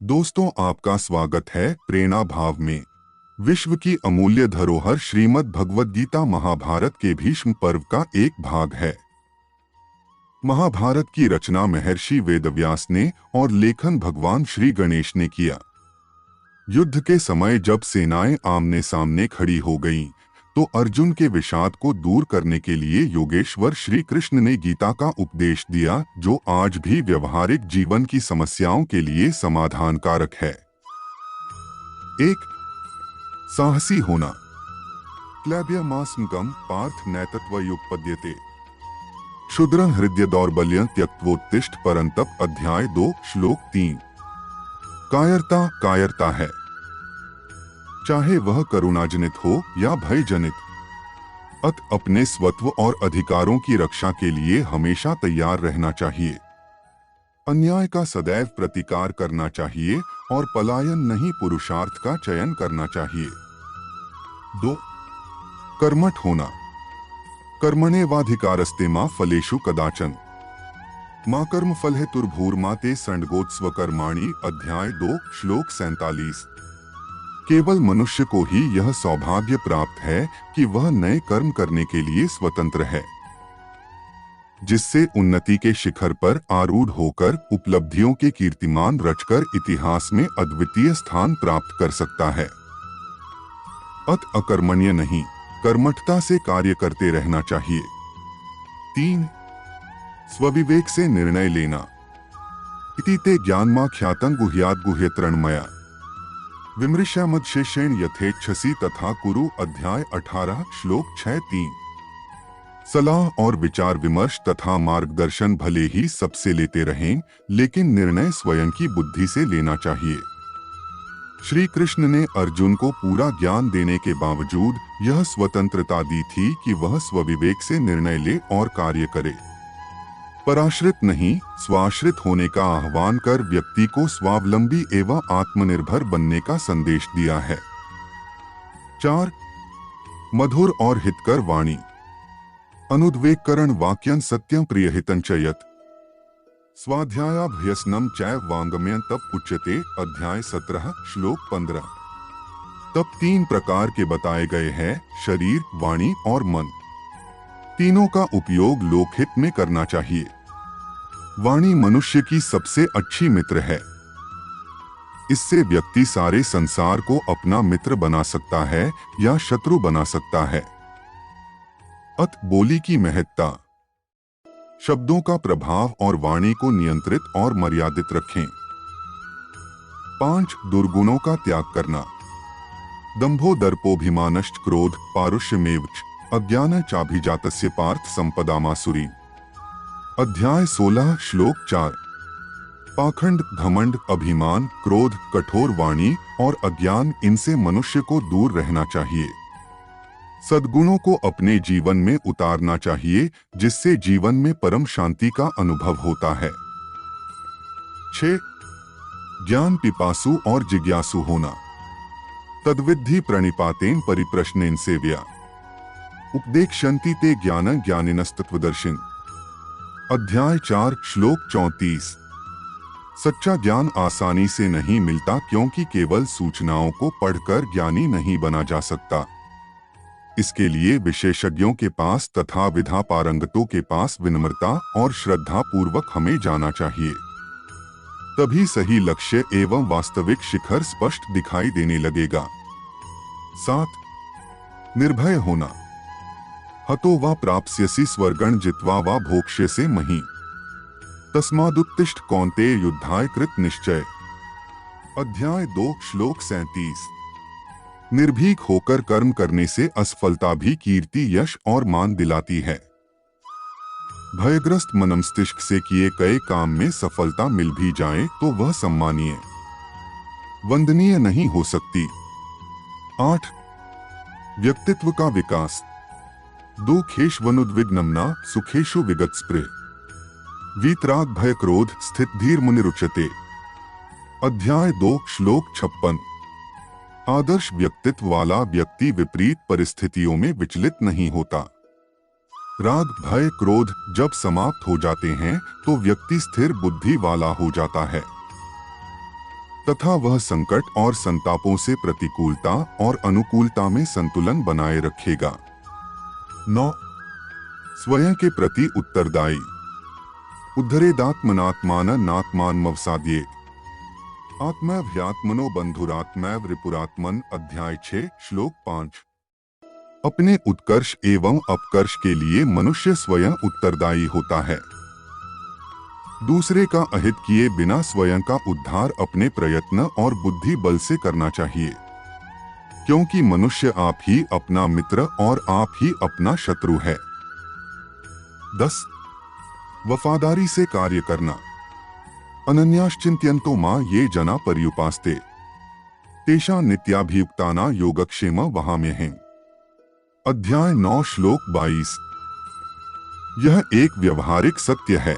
दोस्तों, आपका स्वागत है प्रेरणा भाव में। विश्व की अमूल्य धरोहर श्रीमद् भगवद गीता महाभारत के भीष्म पर्व का एक भाग है। महाभारत की रचना महर्षि वेदव्यास ने और लेखन भगवान श्री गणेश ने किया। युद्ध के समय जब सेनाएं आमने सामने खड़ी हो गईं, तो अर्जुन के विषाद को दूर करने के लिए योगेश्वर श्री कृष्ण ने गीता का उपदेश दिया, जो आज भी व्यवहारिक जीवन की समस्याओं के लिए समाधान कारक है। एक, साहसी होना। क्लैब्यमास्मकं पार्थ नैतत्वयुपपद्यते। क्षुद्रं हृदय दौर्बल्यं त्यक्त्वोत्तिष्ठ परंतप। अध्याय 2 श्लोक 3। कायरता कायरता है, चाहे वह करुणाजनित हो या भयजनित। अपने स्वत्व और अधिकारों की रक्षा के लिए हमेशा तैयार रहना चाहिए। अन्याय का सदैव प्रतिकार करना चाहिए और पलायन नहीं, पुरुषार्थ का चयन करना चाहिए। 2, कर्मठ होना। कर्मण्येवाधिकारस्ते मा फलेषु कदाचन मा कर्म फल हेतुर्भूर्मा ते संडगोत्स्वकर्माणि। अध्याय 2 श्लोक 47। केवल मनुष्य को ही यह सौभाग्य प्राप्त है कि वह नए कर्म करने के लिए स्वतंत्र है, जिससे उन्नति के शिखर पर आरूढ़ होकर उपलब्धियों के कीर्तिमान रचकर इतिहास में अद्वितीय स्थान प्राप्त कर सकता है। अकर्मण्य नहीं, कर्मठता से कार्य करते रहना चाहिए। 3, स्वविवेक से निर्णय लेना। इति ते ज्ञानमाख्यातं गुह्यात् गुह्यतरणमया विमृश्यामदशेषेण यथेच्छसि तथा कुरु। अध्याय 18 श्लोक 6-3। सलाह और विचार विमर्श तथा मार्गदर्शन भले ही सबसे लेते रहें, लेकिन निर्णय स्वयं की बुद्धि से लेना चाहिए। श्री कृष्ण ने अर्जुन को पूरा ज्ञान देने के बावजूद यह स्वतंत्रता दी थी कि वह स्वविवेक से निर्णय ले और कार्य करे। पराश्रित नहीं, स्वाश्रित होने का आह्वान कर व्यक्ति को स्वावलंबी एवं आत्मनिर्भर बनने का संदेश दिया है। 4, मधुर और हितकर वाणी। अनुद्वेगकरण वाक्यं सत्यं प्रियहितं च यत् स्वाध्यायाभ्यसनं चैव वाङ्गमयं तप उच्यते। अध्याय 17 श्लोक 15। तप 3 प्रकार के बताए गए हैं: शरीर, वाणी और मन। तीनों का उपयोग लोकहित में करना चाहिए। वाणी मनुष्य की सबसे अच्छी मित्र है। इससे व्यक्ति सारे संसार को अपना मित्र बना सकता है या शत्रु बना सकता है। बोली की महत्ता। शब्दों का प्रभाव और वाणी को नियंत्रित और मर्यादित रखें। 5, दुर्गुणों का त्याग करना। दंभो दर्पोभिमानश्च क्रोध पारुष्यमेवच अज्ञान चाभिजातस्य पार्थ संपदामासुरी। अध्याय 16 श्लोक 4। पाखंड, घमंड, अभिमान, क्रोध, कठोर वाणी और अज्ञान, इनसे मनुष्य को दूर रहना चाहिए। सद्गुणों को अपने जीवन में उतारना चाहिए, जिससे जीवन में परम शांति का अनुभव होता है। 6, ज्ञान पिपासु और जिज्ञासु होना। तद्विद्धि प्रणिपातेन परिप्रश्नेन सेव्या उपदेक्षन्ति ते ज्ञानं ज्ञानिनस्तत्वदर्शिन्। अध्याय 4 श्लोक 34। सच्चा ज्ञान आसानी से नहीं मिलता, क्योंकि केवल सूचनाओं को पढ़कर ज्ञानी नहीं बना जा सकता। इसके लिए विशेषज्ञों के पास तथा विधा पारंगतों के पास विनम्रता और श्रद्धा पूर्वक हमें जाना चाहिए। तभी सही लक्ष्य एवं वास्तविक शिखर स्पष्ट दिखाई देने लगेगा। 7, निर्भय होना। हतो वा प्राप्स्यसि स्वर्गं जित्वा वा भोक्ष्यसे महीं तस्मादुत्तिष्ठ कौन्तेय युद्धाय कृत निश्चय। अध्याय 2 श्लोक 37। निर्भीक होकर कर्म करने से असफलता भी कीर्ति, यश और मान दिलाती है। भयग्रस्त मनमस्तिष्क से किए गए काम में सफलता मिल भी जाए तो वह सम्मानीय, वंदनीय नहीं हो सकती। 8, व्यक्तित्व का विकास। दुःखेष्वनुद्विग्नं न सुखेषु विगतस्पृह वीतराग भय क्रोध स्थित धीर मुनिरुच्यते। अध्याय 2 श्लोक 56। आदर्श व्यक्तित्व वाला व्यक्ति विपरीत परिस्थितियों में विचलित नहीं होता। राग, भय, क्रोध जब समाप्त हो जाते हैं तो व्यक्ति स्थिर बुद्धि वाला हो जाता है। तथा वह संकट और संतापों से प्रतिकूलता और अनुकूलता में संतुलन बनाए रखेगा। 9. स्वयं के प्रति उत्तरदायी। उद्धरेदात्मनात्माननात्मानमवसाद्ये आत्मव्यात्मनो बंधुरात्मैव रिपुरात्मन। अध्याय 6 श्लोक 5। अपने उत्कर्ष एवं अपकर्ष के लिए मनुष्य स्वयं उत्तरदायी होता है। दूसरे का अहित किए बिना स्वयं का उद्धार अपने प्रयत्न और बुद्धि बल से करना चाहिए, क्योंकि मनुष्य आप ही अपना मित्र और आप ही अपना शत्रु है। 10. वफादारी से कार्य करना। अनन्याश्चिंत्यन्तो मां ये जना पर्युपास्ते तेषां नित्याभियुक्ताना योगक्षेम वहाम्यहम्। अध्याय 9 श्लोक 22। यह एक व्यवहारिक सत्य है।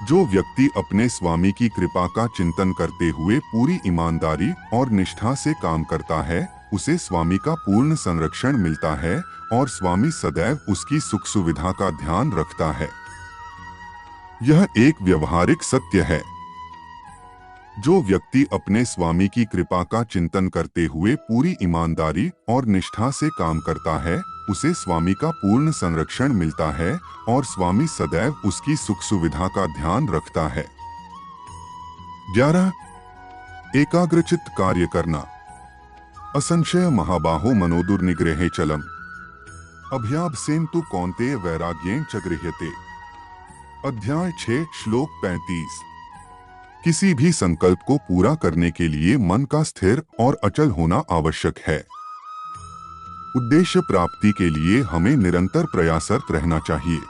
जो व्यक्ति अपने स्वामी की कृपा का चिंतन करते हुए पूरी ईमानदारी और निष्ठा से काम करता है, उसे स्वामी का पूर्ण संरक्षण मिलता है और स्वामी सदैव उसकी सुख सुविधा का ध्यान रखता है। यह एक व्यवहारिक सत्य है। जो व्यक्ति अपने स्वामी की कृपा का चिंतन करते हुए पूरी ईमानदारी और निष्ठा से काम करता है, उसे स्वामी का पूर्ण संरक्षण मिलता है और स्वामी सदैव उसकी सुख सुविधा का ध्यान रखता है। 11. एकाग्रचित्त कार्य करना। असंशय महाबाहो मनोदुर्निग्रहे चलम अभ्याभसेन तु कौन्तेय वैराग्येन च गृह्यते। अध्याय 6 श्लोक 35। किसी भी संकल्प को पूरा करने के लिए मन का स्थिर और अचल होना आवश्यक है। उद्देश्य प्राप्ति के लिए हमें निरंतर प्रयासरत रहना चाहिए।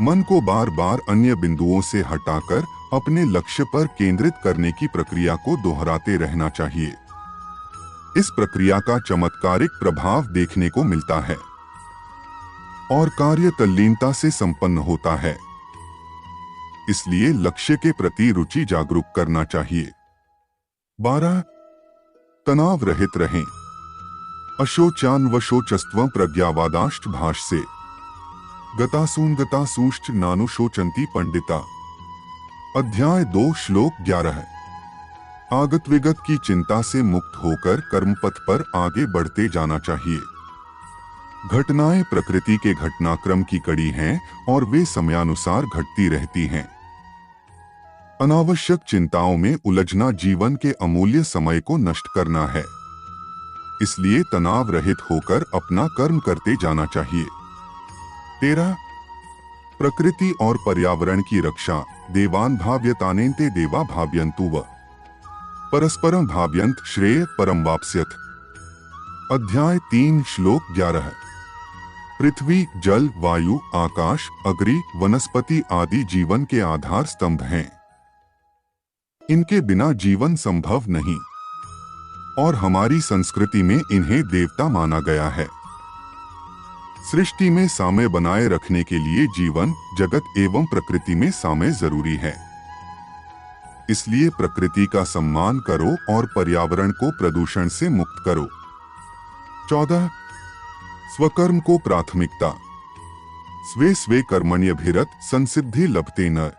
मन को बार बार अन्य बिंदुओं से हटाकर अपने लक्ष्य पर केंद्रित करने की प्रक्रिया को दोहराते रहना चाहिए। इस प्रक्रिया का चमत्कारिक प्रभाव देखने को मिलता है और कार्य तल्लीनता से संपन्न होता है। इसलिए लक्ष्य के प्रति रुचि जागरूक करना चाहिए। 12. तनाव रहित रहें। अशोचान्वशोचस्त्वं प्रज्ञावादाश्च भाष्ये गतासूंश्च नानुशोचन्ति पंडिता। अध्याय 2 श्लोक 11। आगत विगत की चिंता से मुक्त होकर कर्मपथ पर आगे बढ़ते जाना चाहिए। घटनाएं प्रकृति के घटनाक्रम की कड़ी हैं और वे समयानुसार घटती रहती हैं। अनावश्यक चिंताओं में उलझना जीवन के अमूल्य समय को नष्ट करना है। इसलिए तनाव रहित होकर अपना कर्म करते जाना चाहिए। 13. प्रकृति और पर्यावरण की रक्षा। देवान भाव्यतानेन्ते देवा भाव्यन्तु व परस्परं भाव्यन्त श्रेय परम वाप्स्यथ। अध्याय 3 श्लोक 11। पृथ्वी, जल, वायु, आकाश, अग्नि, वनस्पति आदि जीवन के आधार स्तंभ हैं। इनके बिना जीवन संभव नहीं और हमारी संस्कृति में इन्हें देवता माना गया है। सृष्टि में साम्य बनाए रखने के लिए जीवन, जगत एवं प्रकृति में साम्य जरूरी है। इसलिए प्रकृति का सम्मान करो और पर्यावरण को प्रदूषण से मुक्त करो। 14. स्वकर्म को प्राथमिकता। स्वे स्वे कर्मण्यभिरत संसिद्धि लभते नर।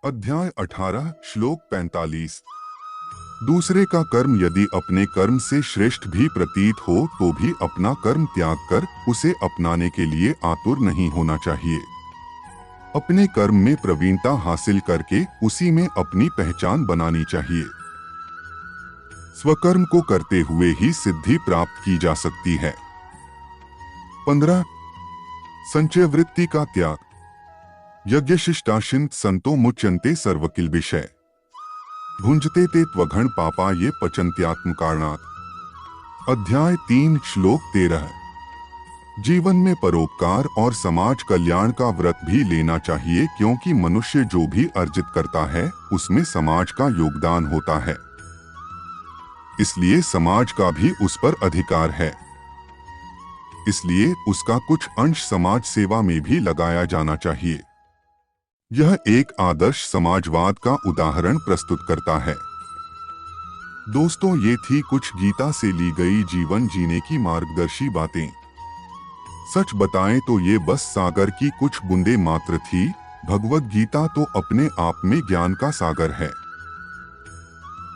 अध्याय 18 श्लोक 45। दूसरे का कर्म यदि अपने कर्म से श्रेष्ठ भी प्रतीत हो तो भी अपना कर्म त्याग कर उसे अपनाने के लिए आतुर नहीं होना चाहिए। अपने कर्म में प्रवीणता हासिल करके उसी में अपनी पहचान बनानी चाहिए। स्वकर्म को करते हुए ही सिद्धि प्राप्त की जा सकती है। 15. संचय वृत्ति का त्याग। यज्ञशिष्टाशिन संतो मुच्यन्ते सर्वकिल्बिषय भुंजते ते त्वघन पापा ये पचन्त्यात्म कारणात्। अध्याय 3 श्लोक 13। जीवन में परोपकार और समाज कल्याण का व्रत भी लेना चाहिए, क्योंकि मनुष्य जो भी अर्जित करता है उसमें समाज का योगदान होता है। इसलिए समाज का भी उस पर अधिकार है। इसलिए उसका कुछ अंश समाज सेवा में भी लगाया जाना चाहिए। यह एक आदर्श समाजवाद का उदाहरण प्रस्तुत करता है। दोस्तों, ये थी कुछ गीता से ली गई जीवन जीने की मार्गदर्शी बातें। सच बताएं तो ये बस सागर की कुछ बूंदें मात्र थी। भगवद गीता तो अपने आप में ज्ञान का सागर है।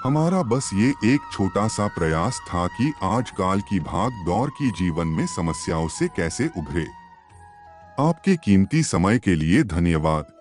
हमारा बस ये एक छोटा सा प्रयास था कि आजकल की भाग दौड़ की जीवन में समस्याओं से कैसे उभरे। आपके कीमती समय के लिए धन्यवाद।